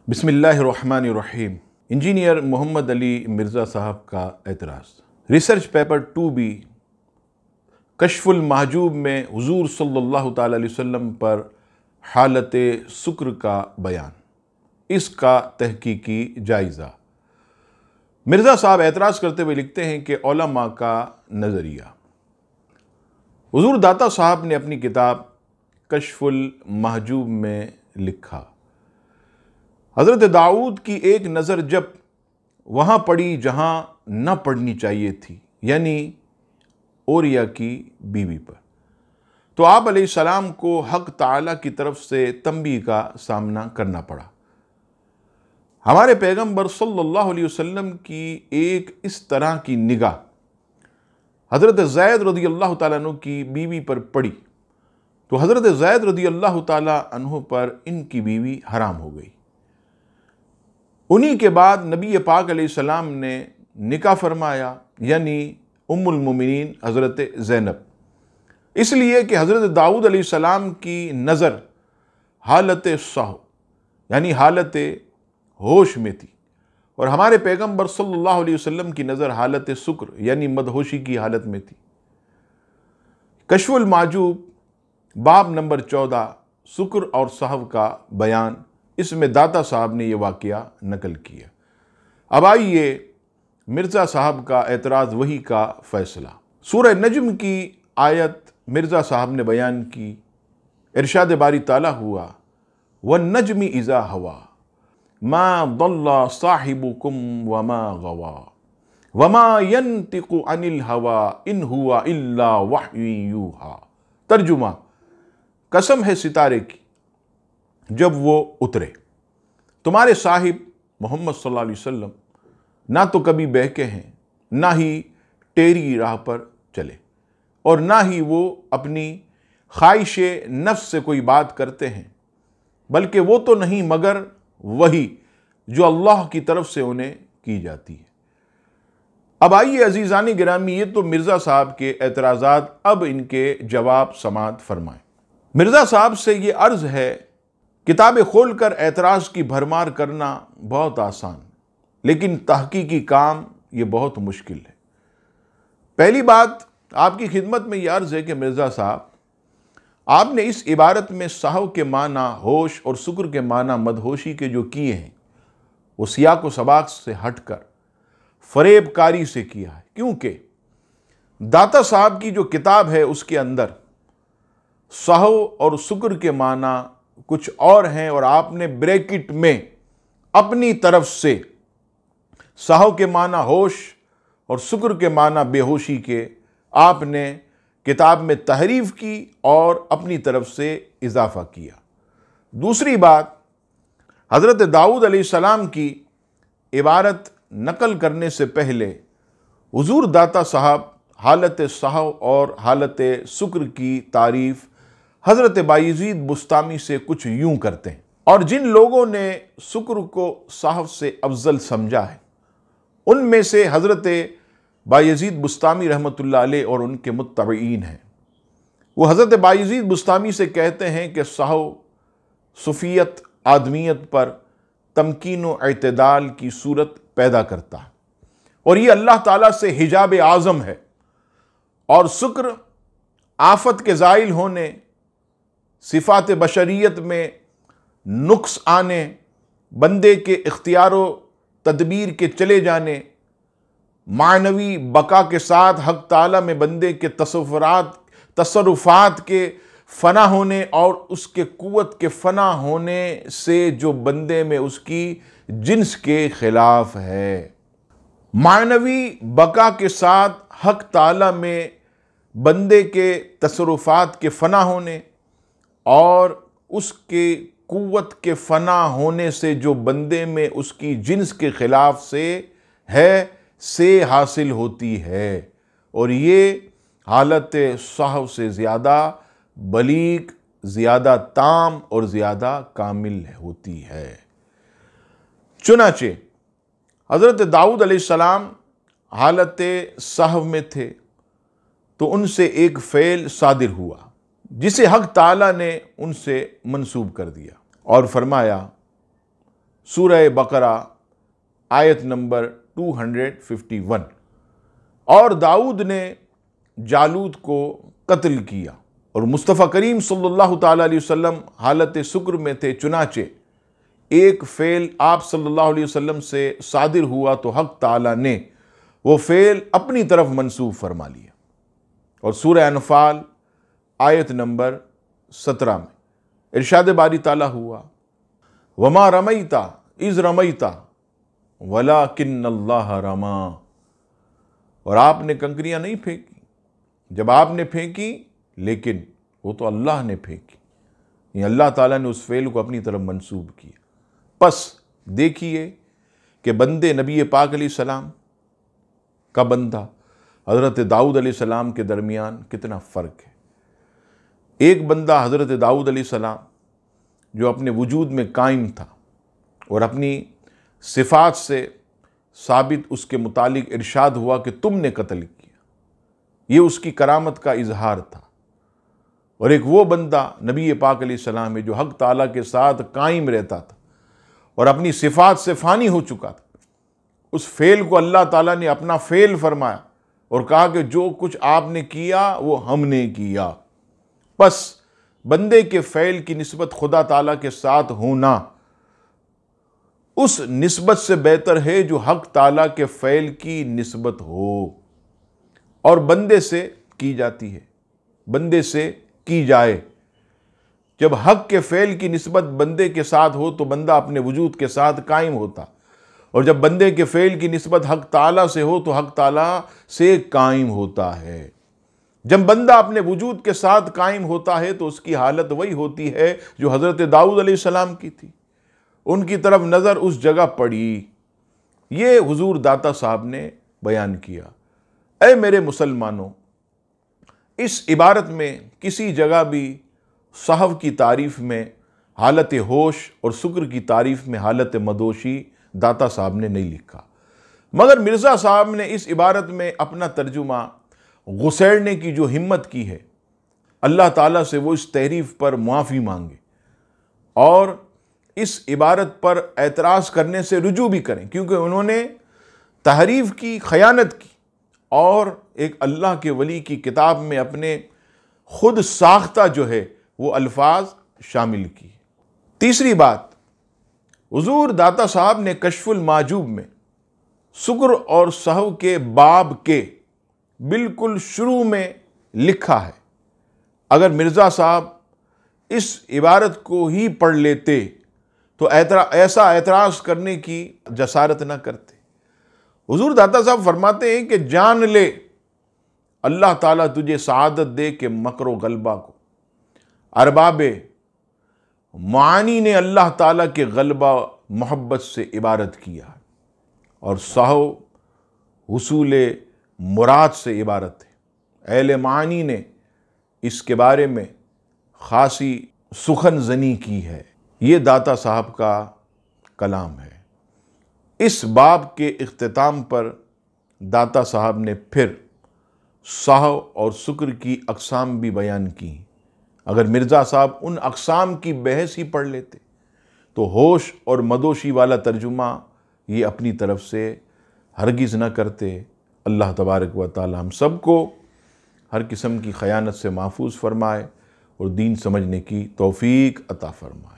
بسم اللہ الرحمن الرحیم۔ انجینئر محمد علی مرزا صاحب کا اعتراض۔ ریسرچ پیپر 2B کشف المحجوب میں حضور صلی اللہ تعالی علیہ وسلم پر حالت سکر کا بیان، اس کا تحقیقی جائزہ۔ مرزا صاحب اعتراض کرتے ہوئے لکھتے ہیں کہ علماء کا نظریہ۔ حضور داتا صاحب نے اپنی کتاب کشف المحجوب میں لکھا، حضرت داؤد کی ایک نظر جب وہاں پڑی جہاں نہ پڑنی چاہیے تھی، یعنی اوریا کی بیوی پر، تو آپ علیہ السلام کو حق تعالیٰ کی طرف سے تنبیہ کا سامنا کرنا پڑا۔ ہمارے پیغمبر صلی اللہ علیہ وسلم کی ایک اس طرح کی نگاہ حضرت زید رضی اللہ تعالیٰ عنہ کی بیوی پر پڑی تو حضرت زید رضی اللہ تعالیٰ عنہ پر ان کی بیوی حرام ہو گئی۔ انہی کے بعد نبی پاک علیہ السلام نے نکاح فرمایا، یعنی ام المومنین حضرت زینب، اس لیے کہ حضرت داؤد علیہ السلام کی نظر حالت سہو یعنی حالت ہوش میں تھی، اور ہمارے پیغمبر صلی اللہ علیہ وسلم کی نظر حالت سکر یعنی مدہوشی کی حالت میں تھی۔ کشف المحجوب باب نمبر 14 سکر اور سہو کا بیان، اس میں داتا صاحب نے یہ واقعہ نقل کیا۔ اب آئیے مرزا صاحب کا اعتراض وحی کا فیصلہ۔ سورہ نجم کی آیت مرزا صاحب نے بیان کی، ارشاد باری تعالیٰ ہوا وَالنَّجْمِ إِذَا هَوَىٰ مَا ضَلَّ صَاحِبُكُمْ وَمَا غَوَىٰ وَمَا يَنْطِقُ عَنِ الْهَوَىٰ إِنْ هُوَ إِلَّا وَحْيٌ يُوحَىٰ۔ ترجمہ، قسم ہے ستارے کی جب وہ اترے، تمہارے صاحب محمد صلی اللہ علیہ وسلم نہ تو کبھی بہکے ہیں، نہ ہی ٹیری راہ پر چلے، اور نہ ہی وہ اپنی خواہش نفس سے کوئی بات کرتے ہیں، بلکہ وہ تو نہیں مگر وہی جو اللہ کی طرف سے انہیں کی جاتی ہے۔ اب آئیے عزیزان گرامی، یہ تو مرزا صاحب کے اعتراضات، اب ان کے جواب سماعت فرمائیں۔ مرزا صاحب سے یہ عرض ہے، کتابیں کھول کر اعتراض کی بھرمار کرنا بہت آسان، لیکن تحقیقی کام یہ بہت مشکل ہے۔ پہلی بات آپ کی خدمت میں یہ عرض ہے کہ مرزا صاحب، آپ نے اس عبارت میں سہو کے معنی ہوش اور سکر کے معنی مدہوشی کے جو کیے ہیں، وہ سیاق و سباق سے ہٹ کر فریب کاری سے کیا ہے، کیونکہ داتا صاحب کی جو کتاب ہے اس کے اندر سہو اور سکر کے معنی کچھ اور ہیں، اور آپ نے بریکٹ میں اپنی طرف سے سہو کے معنی ہوش اور سکر کے معنی بے ہوشی کے آپ نے کتاب میں تحریف کی اور اپنی طرف سے اضافہ کیا۔ دوسری بات، حضرت داؤد علیہ السلام کی عبارت نقل کرنے سے پہلے حضور داتا صاحب حالت سہو اور حالت سکر کی تعریف حضرت بایزید بسطامی سے کچھ یوں کرتے ہیں، اور جن لوگوں نے سکر کو سہو سے افضل سمجھا ہے ان میں سے حضرت بایزید بسطامی رحمۃ اللہ علیہ اور ان کے متبعین ہیں۔ وہ حضرت بایزید بسطامی سے کہتے ہیں کہ سہو صفیت آدمیت پر تمکین و اعتدال کی صورت پیدا کرتا ہے، اور یہ اللہ تعالیٰ سے حجاب اعظم ہے، اور سکر آفت کے زائل ہونے، صفات بشریت میں نقص آنے، بندے کے اختیار و تدبیر کے چلے جانے، معنوی بقا کے ساتھ حق تعالیٰ میں بندے کے تصرفات کے فنا ہونے اور اس کے قوت کے فنا ہونے سے جو بندے میں اس کی جنس کے خلاف ہے۔ معنوی بقا کے ساتھ حق تعالیٰ میں بندے کے تصرفات کے فنا ہونے اور اس کے قوت کے فنا ہونے سے جو بندے میں اس کی جنس کے خلاف سے حاصل ہوتی ہے، اور یہ حالت سہو سے زیادہ بلیغ، زیادہ تام اور زیادہ کامل ہوتی ہے۔ چنانچہ حضرت داؤد علیہ السلام حالت سہو میں تھے تو ان سے ایک فعل صادر ہوا جسے حق تعالیٰ نے ان سے منسوب کر دیا، اور فرمایا سورہ بقرہ آیت نمبر 251۔ اور داؤد نے جالوت کو قتل کیا، اور مصطفیٰ کریم صلی اللہ تعالیٰ علیہ وسلم حالت سکر میں تھے، چنانچہ ایک فعل آپ صلی اللہ علیہ وسلم سے صادر ہوا تو حق تعالیٰ نے وہ فعل اپنی طرف منسوب فرما لیا۔ اور سورہ انفال آیت نمبر 17 میں ارشاد باری تعالیٰ ہوا، وَمَا رَمَيْتَ إِذْ رَمَيْتَ وَلَكِنَّ اللَّهَ رَمَا۔ اور آپ نے کنکریاں نہیں پھینکی جب آپ نے پھینکی، لیکن وہ تو اللہ نے پھینکی، یعنی اللہ تعالیٰ نے اس فعل کو اپنی طرف منسوب کیا۔ پس دیکھیے کہ بندے نبی پاک علیہ السلام کا بندہ حضرت داؤد علیہ السلام کے درمیان کتنا فرق ہے۔ ایک بندہ حضرت داؤد علیہ السلام جو اپنے وجود میں قائم تھا اور اپنی صفات سے ثابت اس کے متعلق ارشاد ہوا کہ تم نے قتل کیا، یہ اس کی کرامت کا اظہار تھا۔ اور ایک وہ بندہ نبی پاک علیہ السلام ہے جو حق تعالیٰ کے ساتھ قائم رہتا تھا اور اپنی صفات سے فانی ہو چکا تھا۔ اس فعل کو اللہ تعالیٰ نے اپنا فعل فرمایا اور کہا کہ جو کچھ آپ نے کیا وہ ہم نے کیا۔ پس بندے کے فعل کی نسبت خدا تعالیٰ کے ساتھ ہونا اس نسبت سے بہتر ہے جو حق تعالیٰ کے فعل کی نسبت ہو، اور بندے سے کی جاتی ہے، بندے سے کی جائے۔ جب حق کے فعل کی نسبت بندے کے ساتھ ہو تو بندہ اپنے وجود کے ساتھ قائم ہوتا، اور جب بندے کے فعل کی نسبت حق تعالیٰ سے ہو تو حق تعالیٰ سے قائم ہوتا ہے۔ جب بندہ اپنے وجود کے ساتھ قائم ہوتا ہے تو اس کی حالت وہی ہوتی ہے جو حضرت داؤد علیہ السلام کی تھی۔ ان کی طرف نظر اس جگہ پڑی۔ یہ حضور داتا صاحب نے بیان کیا۔ اے میرے مسلمانوں، اس عبارت میں کسی جگہ بھی صحو کی تعریف میں حالت ہوش اور سکر کی تعریف میں حالت مدوشی داتا صاحب نے نہیں لکھا، مگر مرزا صاحب نے اس عبارت میں اپنا ترجمہ گھسیڑنے کی جو ہمت کی ہے، اللہ تعالیٰ سے وہ اس تحریف پر معافی مانگے اور اس عبارت پر اعتراض کرنے سے رجوع بھی کریں، کیونکہ انہوں نے تحریف کی، خیانت کی، اور ایک اللہ کے ولی کی کتاب میں اپنے خود ساختہ جو ہے وہ الفاظ شامل کی۔ تیسری بات، حضور داتا صاحب نے کشف المحجوب میں سکر اور سہو کے باب کے بالکل شروع میں لکھا ہے۔ اگر مرزا صاحب اس عبارت کو ہی پڑھ لیتے تو ایسا اعتراض کرنے کی جسارت نہ کرتے۔ حضور داتا صاحب فرماتے ہیں کہ جان لے اللہ تعالیٰ تجھے سعادت دے کہ مکر و غلبہ کو ارباب معانی نے اللہ تعالیٰ کے غلبہ محبت سے عبارت کیا، اور سہو حصول مراد سے عبارت ہے۔ اہل معانی نے اس کے بارے میں خاصی سخن زنی کی ہے۔ یہ داتا صاحب کا کلام ہے۔ اس باب کے اختتام پر داتا صاحب نے پھر سہو اور سکر کی اقسام بھی بیان کی۔ اگر مرزا صاحب ان اقسام کی بحث ہی پڑھ لیتے تو ہوش اور مدوشی والا ترجمہ یہ اپنی طرف سے ہرگز نہ کرتے۔ اللہ تبارک و تعالی ہم سب کو ہر قسم کی خیانت سے محفوظ فرمائے اور دین سمجھنے کی توفیق عطا فرمائے۔